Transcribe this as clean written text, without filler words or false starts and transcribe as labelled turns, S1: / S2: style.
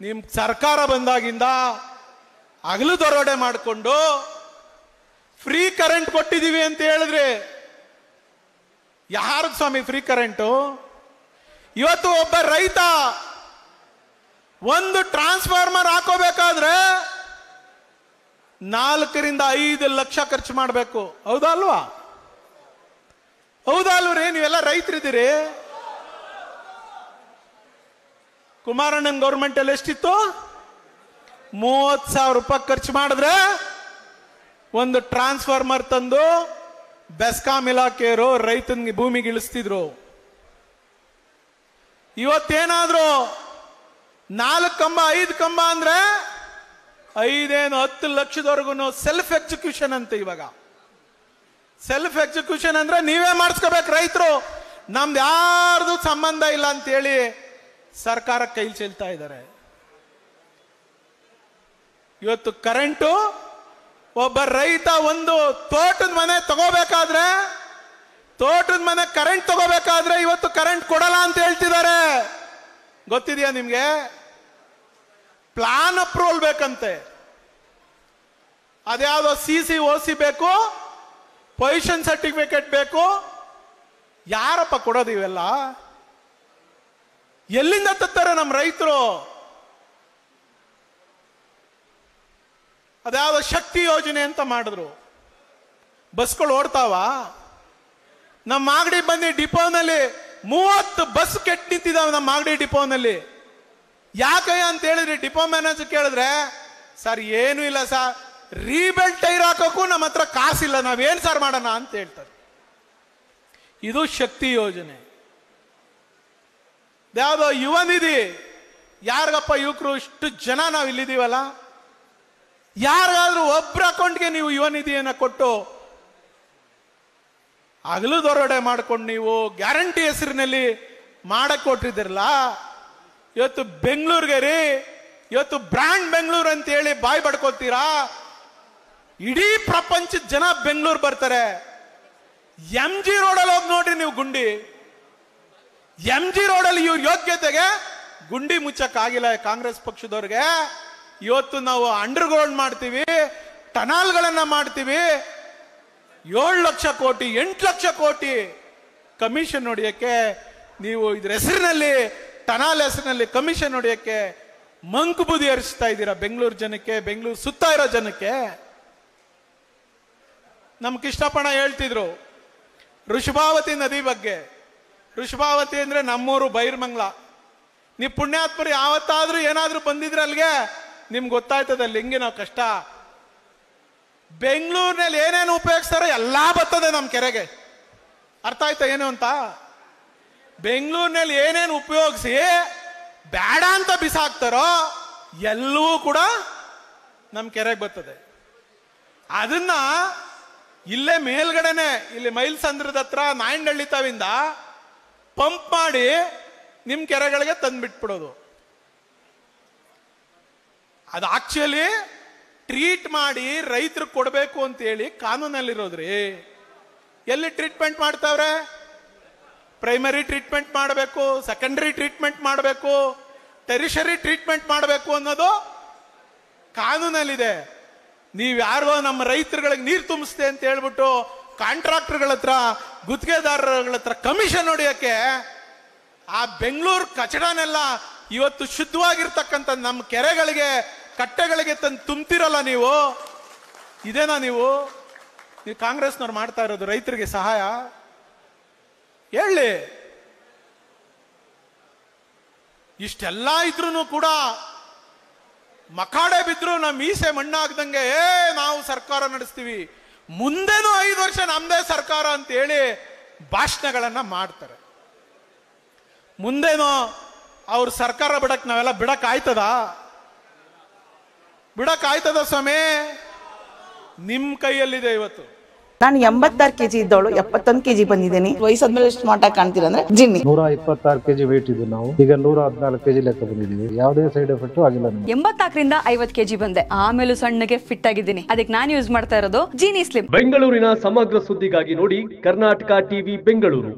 S1: ನಿಮ್ ಸರ್ಕಾರ ಬಂದಾಗಿಂದ ಹಗಲು ದರೋಡೆ ಮಾಡಿಕೊಂಡು ಫ್ರೀ ಕರೆಂಟ್ ಕೊಟ್ಟಿದೀವಿ ಅಂತ ಹೇಳಿದ್ರೆ ಯಾರು ಸ್ವಾಮಿ ಫ್ರೀ ಕರೆಂಟು? ಇವತ್ತು ಒಬ್ಬ ರೈತ ಒಂದು ಟ್ರಾನ್ಸ್ಫಾರ್ಮರ್ ಹಾಕೋಬೇಕಾದ್ರೆ 4 ರಿಂದ 5 ಲಕ್ಷ ಖರ್ಚು ಮಾಡಬೇಕು. ಹೌದಾ ಅಲ್ವಾ? ಹೌದಾ ಅಲ್ವರಿ? ನೀವೆಲ್ಲ ರೈತರಿದ್ದೀರಿ. ಕುಮಾರಣ್ಣನ ಗೌರ್ಮೆಂಟ್ ಅಲ್ಲಿ ಎಷ್ಟಿತ್ತು? 30,000 ರೂಪಾಯಿ ಖರ್ಚು ಮಾಡಿದ್ರೆ ಒಂದು ಟ್ರಾನ್ಸ್ಫಾರ್ಮರ್ ತಂದು ಬೆಸ್ಕಾಂ ಇಲಾಖೆಯವರು ರೈತನಿಗೆ ಭೂಮಿಗೆ ಇಳಿಸ್ತಿದ್ರು. ಇವತ್ತೇನಾದ್ರು 4 ಕಂಬ 5 ಕಂಬ ಅಂದ್ರೆ 5-10 ಲಕ್ಷದವರೆಗೂ ಸೆಲ್ಫ್ ಎಕ್ಸಿಕ್ಯೂಷನ್ ಅಂತ. ಇವಾಗ ಸೆಲ್ಫ್ ಎಕ್ಸಿಕ್ಯೂಷನ್ ಅಂದ್ರೆ ನೀವೇ ಮಾಡಿಸ್ಕೋಬೇಕು ರೈತರು, ನಮ್ದು ಯಾರ್ದು ಸಂಬಂಧ ಇಲ್ಲ ಅಂತೇಳಿ ಸರ್ಕಾರ ಕೈ ಚೆಲ್ತಾ ಇದ್ದಾರೆ. ಇವತ್ತು ಕರೆಂಟು ಒಬ್ಬ ರೈತ ಒಂದು ತೋಟದ ಮನೆ ತಗೋಬೇಕಾದ್ರೆ, ತೋಟದ ಮನೆ ಕರೆಂಟ್ ತಗೋಬೇಕಾದ್ರೆ ಇವತ್ತು ಕರೆಂಟ್ ಕೊಡಲ್ಲ ಅಂತ ಹೇಳ್ತಿದ್ದಾರೆ. ಗೊತ್ತಿದೆಯಾ ನಿಮ್ಗೆ? ಪ್ಲಾನ್ ಅಪ್ರೂವಲ್ ಬೇಕಂತೆ. ಅದ್ಯಾವುದೋ CC/OC ಬೇಕು, ಪೊಸಿಷನ್ ಸರ್ಟಿಫಿಕೇಟ್ ಬೇಕು. ಯಾರಪ್ಪ ಕೊಡೋದು ಇವೆಲ್ಲ? ಎಲ್ಲಿಂದ ತತ್ತಾರೆ ನಮ್ಮ ರೈತರು? ಅದ್ಯಾವುದೋ ಶಕ್ತಿ ಯೋಜನೆ ಅಂತ ಮಾಡಿದ್ರು. ಬಸ್ಗಳು ಓಡ್ತಾವ? ನಮ್ಮ ಮಾಗಡಿ ಬಂದು ಡಿಪೋನಲ್ಲಿ 30 ಬಸ್ ಕೆಟ್ಟು ನಿಂತಿದ್ದಾವೆ ನಮ್ಮ ಮಾಗಡಿ ಡಿಪೋನಲ್ಲಿ. ಯಾಕಯ್ಯ ಅಂತ ಹೇಳಿದ್ರಿ ಡಿಪೋ ಮ್ಯಾನೇಜರ್ ಕೇಳಿದ್ರೆ, ಸರ್ ಏನು ಇಲ್ಲ ಸರ್, ರೀಬೆಲ್ಟ್ ಟೈರ್ ಹಾಕೋಕ್ಕೂ ನಮ್ಮ ಹತ್ರ ಕಾಸಿಲ್ಲ, ನಾವೇನ್ ಸರ್ ಮಾಡೋಣ ಅಂತ ಹೇಳ್ತಾರೆ. ಇದು ಶಕ್ತಿ ಯೋಜನೆ. ಯಾವ್ದೋ ಯುವ ನಿಧಿ. ಯಾರಿಗಪ್ಪ ಯುವಕರು ಇಷ್ಟು ಜನ ನಾವು ಇಲ್ಲಿದ್ದೀವಲ್ಲ, ಯಾರಿಗಾದ್ರೂ ಒಬ್ಬರ ಅಕೌಂಟ್ಗೆ ನೀವು ಯುವ ನಿಧಿಯನ್ನ ಕೊಟ್ಟು ಹಗಲು ದರೋಡೆ ಮಾಡ್ಕೊಂಡು ನೀವು ಗ್ಯಾರಂಟಿ ಹೆಸರಿನಲ್ಲಿ ಮಾಡಕ್ ಕೊಟ್ಟಿದ್ರಲ್ಲ. ಇವತ್ತು ಬೆಂಗಳೂರಿಗೆ ರೀ, ಇವತ್ತು ಬ್ರ್ಯಾಂಡ್ ಬೆಂಗಳೂರು ಅಂತ ಹೇಳಿ ಬಾಯ್ ಬಡ್ಕೋತೀರಾ. ಇಡೀ ಪ್ರಪಂಚದ ಜನ ಬೆಂಗಳೂರು ಬರ್ತಾರೆ. MG ರೋಡಲ್ಲಿ ಹೋಗಿ ನೋಡ್ರಿ ನೀವು ಗುಂಡಿ. MG ರೋಡಲ್ಲಿ ಇವ್ರ ಯೋಗ್ಯತೆಗೆ ಗುಂಡಿ ಮುಚ್ಚಕ್ ಆಗಿಲ್ಲ ಕಾಂಗ್ರೆಸ್ ಪಕ್ಷದವ್ರಿಗೆ. ಇವತ್ತು ನಾವು ಅಂಡರ್ಗ್ರೌಂಡ್ ಮಾಡ್ತೀವಿ, ಟನಲ್ಗಳನ್ನ ಮಾಡ್ತೀವಿ. 7 ಲಕ್ಷ ಕೋಟಿ 8 ಲಕ್ಷ ಕೋಟಿ ಕಮಿಷನ್ ಹೊಡೆಯಕ್ಕೆ ನೀವು ಇದ್ರ ಹೆಸರಿನಲ್ಲಿ, ಟನಲ್ ಹೆಸರಿನಲ್ಲಿ ಕಮಿಷನ್ ಹೊಡೆಯಕ್ಕೆ ಮಂಕು ಬುದ್ಧಿ ಹರಿಸ್ತಾ ಇದ್ದೀರಾ ಬೆಂಗಳೂರು ಜನಕ್ಕೆ, ಬೆಂಗಳೂರು ಸುತ್ತ ಇರೋ ಜನಕ್ಕೆ. ನಮ್ ಕೃಷ್ಣಪ್ಪಣ್ಣ ಹೇಳ್ತಿದ್ರು ಋಷಭಾವತಿ ನದಿ ಬಗ್ಗೆ. ಋಷಭಾವತಿ ಅಂದ್ರೆ ನಮ್ಮೂರು ಬೈರ್ಮಂಗ್ಲ. ನೀವು ಪುಣ್ಯಾತ್ಮರು ಯಾವತ್ತಾದ್ರೂ ಏನಾದ್ರೂ ಬಂದಿದ್ರೆ ಅಲ್ಲಿಗೆ ನಿಮ್ಗೆ ಗೊತ್ತಾಯ್ತದೆ ಅಲ್ಲಿ ಹೆಂಗೆ ನಾವು ಕಷ್ಟ. ಬೆಂಗಳೂರಿನಲ್ಲಿ ಏನೇನು ಉಪಯೋಗಿಸ್ತಾರೋ ಎಲ್ಲಾ ಬರ್ತದೆ ನಮ್ಮ ಕೆರೆಗೆ. ಅರ್ಥ ಆಯ್ತಾ ಏನು ಅಂತ? ಬೆಂಗಳೂರಿನಲ್ಲಿ ಏನೇನು ಉಪಯೋಗಿಸಿ ಬೇಡ ಅಂತ ಬಿಸಾಕ್ತಾರೋ ಎಲ್ಲವೂ ಕೂಡ ನಮ್ಮ ಕೆರೆಗೆ ಬರ್ತದೆ. ಅದನ್ನ ಇಲ್ಲೇ ಮೇಲ್ಗಡೆನೆ, ಇಲ್ಲಿ ಮೈಲ್ಸಂದ್ರದ ಹತ್ರ ನಾಯಂಡಹಳ್ಳಿ ತಾವಿಂದ ಪಂಪ್ ಮಾಡಿ ನಿಮ್ ಕೆರೆಗಳಿಗೆ ತಂದ್ಬಿಟ್ಬಿಡೋದು. ಅದು ಆಕ್ಚುಲಿ ಟ್ರೀಟ್ ಮಾಡಿ ರೈತರು ಕೊಡಬೇಕು ಅಂತ ಹೇಳಿ ಕಾನೂನಲ್ಲಿರೋದ್ರಿ. ಎಲ್ಲಿ ಟ್ರೀಟ್ಮೆಂಟ್ ಮಾಡ್ತಾವ್ರೆ? ಪ್ರೈಮರಿ ಟ್ರೀಟ್ಮೆಂಟ್ ಮಾಡಬೇಕು, ಸೆಕೆಂಡರಿ ಟ್ರೀಟ್ಮೆಂಟ್ ಮಾಡಬೇಕು, ಟೆರಿಷರಿ ಟ್ರೀಟ್ಮೆಂಟ್ ಮಾಡಬೇಕು ಅನ್ನೋದು ಕಾನೂನಲ್ಲಿದೆ. ನೀವು ಯಾರಿಗೋ ನಮ್ಮ ರೈತರುಗಳಿಗೆ ನೀರು ತುಂಬಿಸ್ತೆ ಅಂತ ಹೇಳ್ಬಿಟ್ಟು ಕಾಂಟ್ರಾಕ್ಟರ್ಗಳ ಹತ್ರ, ಗುತ್ತಿಗೆದಾರಗಳ ಹತ್ರ ಕಮಿಷನ್ ಹೊಡೆಯಕ್ಕೆ ಆ ಬೆಂಗಳೂರು ಕಚಡನೆಲ್ಲ ಇವತ್ತು ಶುದ್ಧವಾಗಿರ್ತಕ್ಕಂಥ ನಮ್ಮ ಕೆರೆಗಳಿಗೆ, ಕಟ್ಟೆಗಳಿಗೆ ತಂದು ತುಂಬ್ತಿರಲ್ಲ ನೀವು. ಇದೇನಾ ನೀವು ಕಾಂಗ್ರೆಸ್ನವ್ರು ಮಾಡ್ತಾ ಇರೋದು ರೈತರಿಗೆ ಸಹಾಯ? ಹೇಳಿ. ಇಷ್ಟೆಲ್ಲ ಇದ್ರೂ ಕೂಡ ಮಕಾಡೆ ಬಿದ್ರು ನಮ್ಮ ಮೀಸೆ ಮಣ್ಣಾಗ್ದಂಗೆ ನಾವು ಸರ್ಕಾರ ನಡೆಸ್ತೀವಿ, ಮುಂದೆನೂ 5 ವರ್ಷ ನಮ್ದೇ ಸರ್ಕಾರ ಅಂತ ಹೇಳಿ ಭಾಷಣಗಳನ್ನ ಮಾಡ್ತಾರೆ. ಮುಂದೇನೋ ಅವ್ರ ಸರ್ಕಾರ ಬಿಡಕ್ ನಾವೆಲ್ಲ ಬಿಡಕ್ ಆಯ್ತದ? ಬಿಡಕ್ ಆಯ್ತದ ಸ್ವಾಮಿ? ನಿಮ್ ಕೈಯಲ್ಲಿದೆ ಇವತ್ತು.
S2: ನಾನು 86 kg ಇದ್ದವಳು 71 kg ಬಂದಿದ್ದೀನಿ. ವಯಸ್ಸಾದ್ಮೇಲೆ ಸ್ಮಾರ್ಟ್ ಆಗಿ ಕಾಣ್ತೀರಾ ಅಂದ್ರೆ ಜಿನ್ನಿ.
S3: 126 kg ವೇಟ್ ಇದ್ದು ನಾವು ಈಗ 114 kg ಲೆಕ್ಕ ಬಂದಿದ್ದೀವಿ. ಯಾವುದೇ ಸೈಡ್ ಎಫೆಕ್ಟ್ ಆಗಿಲ್ಲ.
S4: 84 ರಿಂದ 50 kg ಬಂದೆ. ಆಮೇಲೆ ಸಣ್ಣಗೆ ಫಿಟ್ ಆಗಿದ್ದೀನಿ. ಅದಕ್ಕೆ ನಾನು ಯೂಸ್ ಮಾಡ್ತಾ ಇರೋದು ಜೀನಿ ಸ್ಲಿಮ್.
S5: ಬೆಂಗಳೂರಿನ ಸಮಗ್ರ ಸುದ್ದಿಗಾಗಿ ನೋಡಿ ಕರ್ನಾಟಕ ಟಿವಿ ಬೆಂಗಳೂರು.